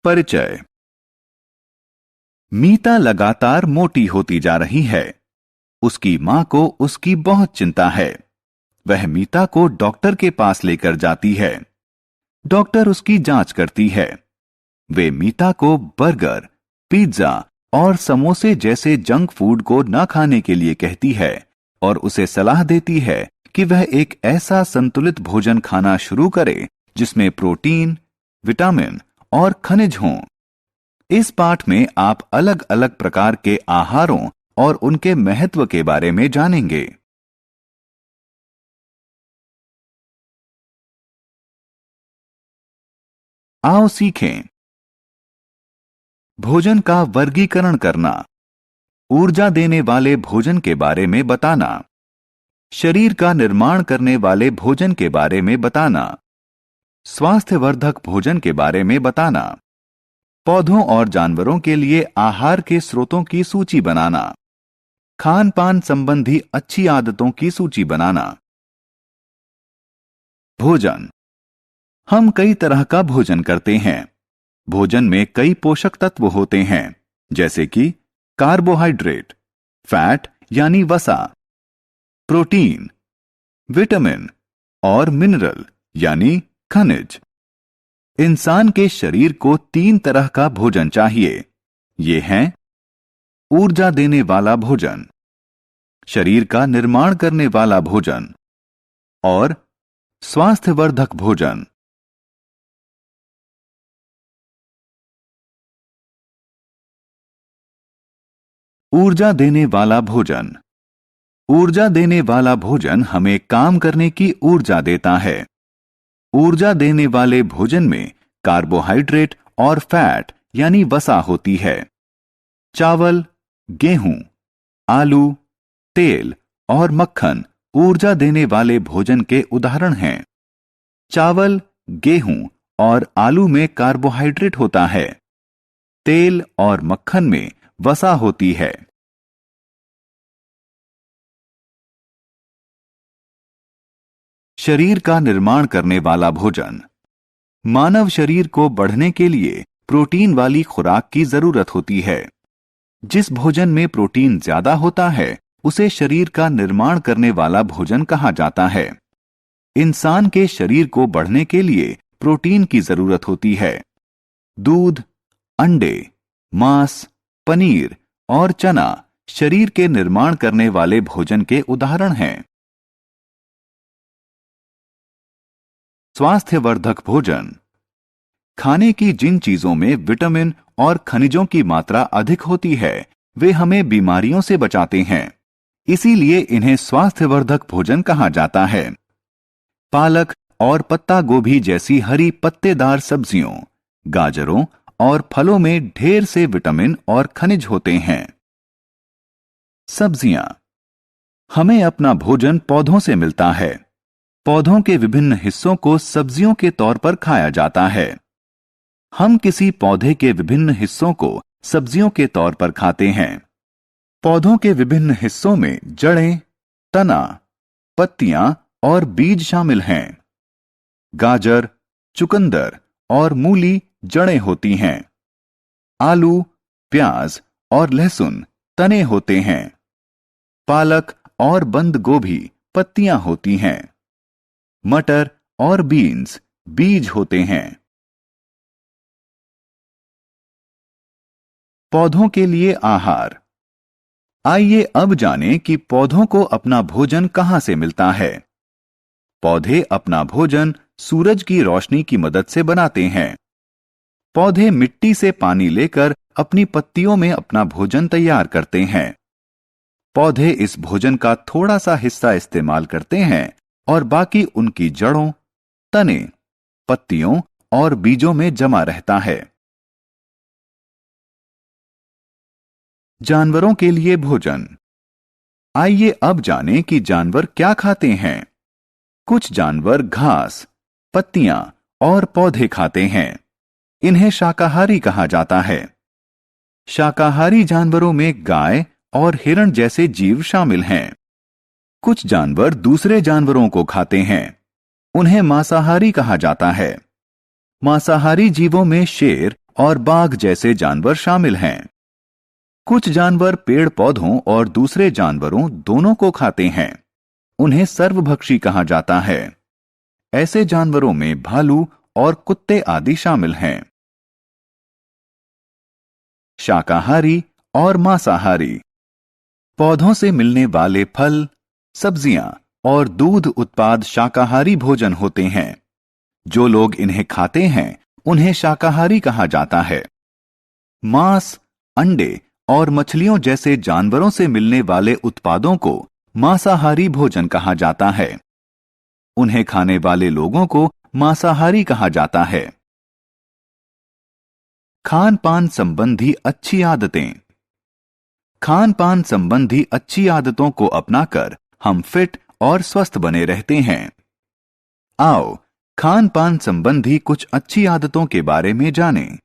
परिचय। मीता लगातार मोटी होती जा रही है। उसकी मां को उसकी बहुत चिंता है। वह मीता को डॉक्टर के पास लेकर जाती है। डॉक्टर उसकी जांच करती है। वे मीता को बर्गर, पिज्जा और समोसे जैसे जंक फूड को न खाने के लिए कहती है और उसे सलाह देती है कि वह एक ऐसा संतुलित भोजन खाना शुरू करे जिसमें प्रोटीन, विटामिन और खनिज हों। इस पाठ में आप अलग अलग प्रकार के आहारों और उनके महत्व के बारे में जानेंगे। आओ सीखें। भोजन का वर्गीकरण करना, ऊर्जा देने वाले भोजन के बारे में बताना, शरीर का निर्माण करने वाले भोजन के बारे में बताना, स्वास्थ्यवर्धक भोजन के बारे में बताना, पौधों और जानवरों के लिए आहार के स्रोतों की सूची बनाना, खान पान संबंधी अच्छी आदतों की सूची बनाना। भोजन। हम कई तरह का भोजन करते हैं। भोजन में कई पोषक तत्व होते हैं, जैसे कि कार्बोहाइड्रेट, फैट यानी वसा, प्रोटीन, विटामिन और मिनरल यानी खनिज। इंसान के शरीर को 3 तरह का भोजन चाहिए। ये हैं ऊर्जा देने वाला भोजन, शरीर का निर्माण करने वाला भोजन और स्वास्थ्यवर्धक भोजन। ऊर्जा देने वाला भोजन। ऊर्जा देने वाला भोजन हमें काम करने की ऊर्जा देता है। ऊर्जा देने वाले भोजन में कार्बोहाइड्रेट और फैट यानी वसा होती है। चावल, गेहूं, आलू, तेल और मक्खन ऊर्जा देने वाले भोजन के उदाहरण हैं। चावल, गेहूं और आलू में कार्बोहाइड्रेट होता है। तेल और मक्खन में वसा होती है। शरीर का निर्माण करने वाला भोजन। मानव शरीर को बढ़ने के लिए प्रोटीन वाली खुराक की जरूरत होती है। जिस भोजन में प्रोटीन ज्यादा होता है उसे शरीर का निर्माण करने वाला भोजन कहा जाता है। इंसान के शरीर को बढ़ने के लिए प्रोटीन की जरूरत होती है। दूध, अंडे, मांस, पनीर और चना शरीर के निर्माण करने वाले भोजन के उदाहरण हैं। स्वास्थ्यवर्धक भोजन। खाने की जिन चीजों में विटामिन और खनिजों की मात्रा अधिक होती है वे हमें बीमारियों से बचाते हैं। इसीलिए इन्हें स्वास्थ्यवर्धक भोजन कहा जाता है। पालक और पत्ता गोभी जैसी हरी पत्तेदार सब्जियों, गाजरों और फलों में ढेर से विटामिन और खनिज होते हैं। सब्जियां। हमें अपना भोजन पौधों से मिलता है। पौधों के विभिन्न हिस्सों को सब्जियों के तौर पर खाया जाता है। हम किसी पौधे के विभिन्न हिस्सों को सब्जियों के तौर पर खाते हैं। पौधों के विभिन्न हिस्सों में जड़ें, तना, पत्तियां और बीज शामिल हैं। गाजर, चुकंदर और मूली जड़ें होती हैं। आलू, प्याज और लहसुन तने होते हैं। पालक और बंद गोभी पत्तियां होती हैं। मटर और बीन्स बीज होते हैं। पौधों के लिए आहार। आइए अब जानें कि पौधों को अपना भोजन कहां से मिलता है। पौधे अपना भोजन सूरज की रोशनी की मदद से बनाते हैं। पौधे मिट्टी से पानी लेकर अपनी पत्तियों में अपना भोजन तैयार करते हैं। पौधे इस भोजन का थोड़ा सा हिस्सा इस्तेमाल करते हैं और बाकी उनकी जड़ों, तने, पत्तियों और बीजों में जमा रहता है। जानवरों के लिए भोजन। आइए अब जानें कि जानवर क्या खाते हैं। कुछ जानवर घास, पत्तियां और पौधे खाते हैं। इन्हें शाकाहारी कहा जाता है। शाकाहारी जानवरों में गाय और हिरण जैसे जीव शामिल हैं। कुछ जानवर दूसरे जानवरों को खाते हैं। उन्हें मांसाहारी कहा जाता है। मांसाहारी जीवों में शेर और बाघ जैसे जानवर शामिल हैं। कुछ जानवर पेड़ पौधों और दूसरे जानवरों दोनों को खाते हैं। उन्हें सर्वभक्षी कहा जाता है। ऐसे जानवरों में भालू और कुत्ते आदि शामिल हैं। शाकाहारी और मांसाहारी। पौधों से मिलने वाले फल, सब्जियां और दूध उत्पाद शाकाहारी भोजन होते हैं। जो लोग इन्हें खाते हैं उन्हें शाकाहारी कहा जाता है। मांस, अंडे और मछलियों जैसे जानवरों से मिलने वाले उत्पादों को मांसाहारी भोजन कहा जाता है। उन्हें खाने वाले लोगों को मांसाहारी कहा जाता है। खान पान संबंधी अच्छी आदतें। खान पान संबंधी अच्छी आदतों को अपनाकर हम फिट और स्वस्थ बने रहते हैं। आओ खान पान संबंधी कुछ अच्छी आदतों के बारे में जानें।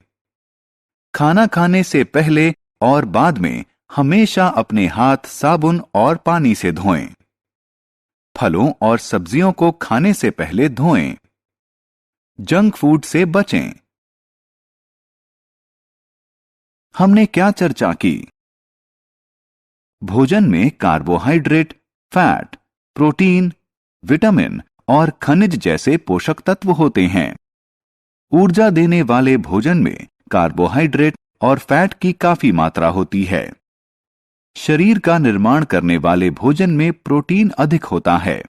खाना खाने से पहले और बाद में हमेशा अपने हाथ साबुन और पानी से धोएं। फलों और सब्जियों को खाने से पहले धोएं। जंक फूड से बचें। हमने क्या चर्चा की? भोजन में कार्बोहाइड्रेट, फैट, प्रोटीन, विटामिन और खनिज जैसे पोषक तत्व होते हैं। ऊर्जा देने वाले भोजन में कार्बोहाइड्रेट और फैट की काफी मात्रा होती है। शरीर का निर्माण करने वाले भोजन में प्रोटीन अधिक होता है।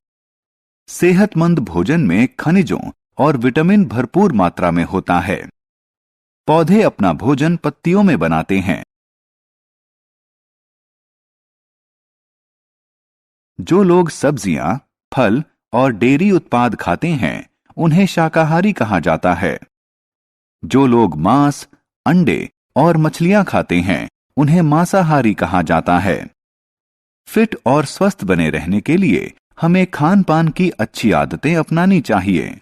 सेहतमंद भोजन में खनिजों और विटामिन भरपूर मात्रा में होता है। पौधे अपना भोजन पत्तियों में बनाते हैं। जो लोग सब्जियां, फल और डेयरी उत्पाद खाते हैं उन्हें शाकाहारी कहा जाता है। जो लोग मांस, अंडे और मछलियां खाते हैं उन्हें मांसाहारी कहा जाता है। फिट और स्वस्थ बने रहने के लिए हमें खान पान की अच्छी आदतें अपनानी चाहिए।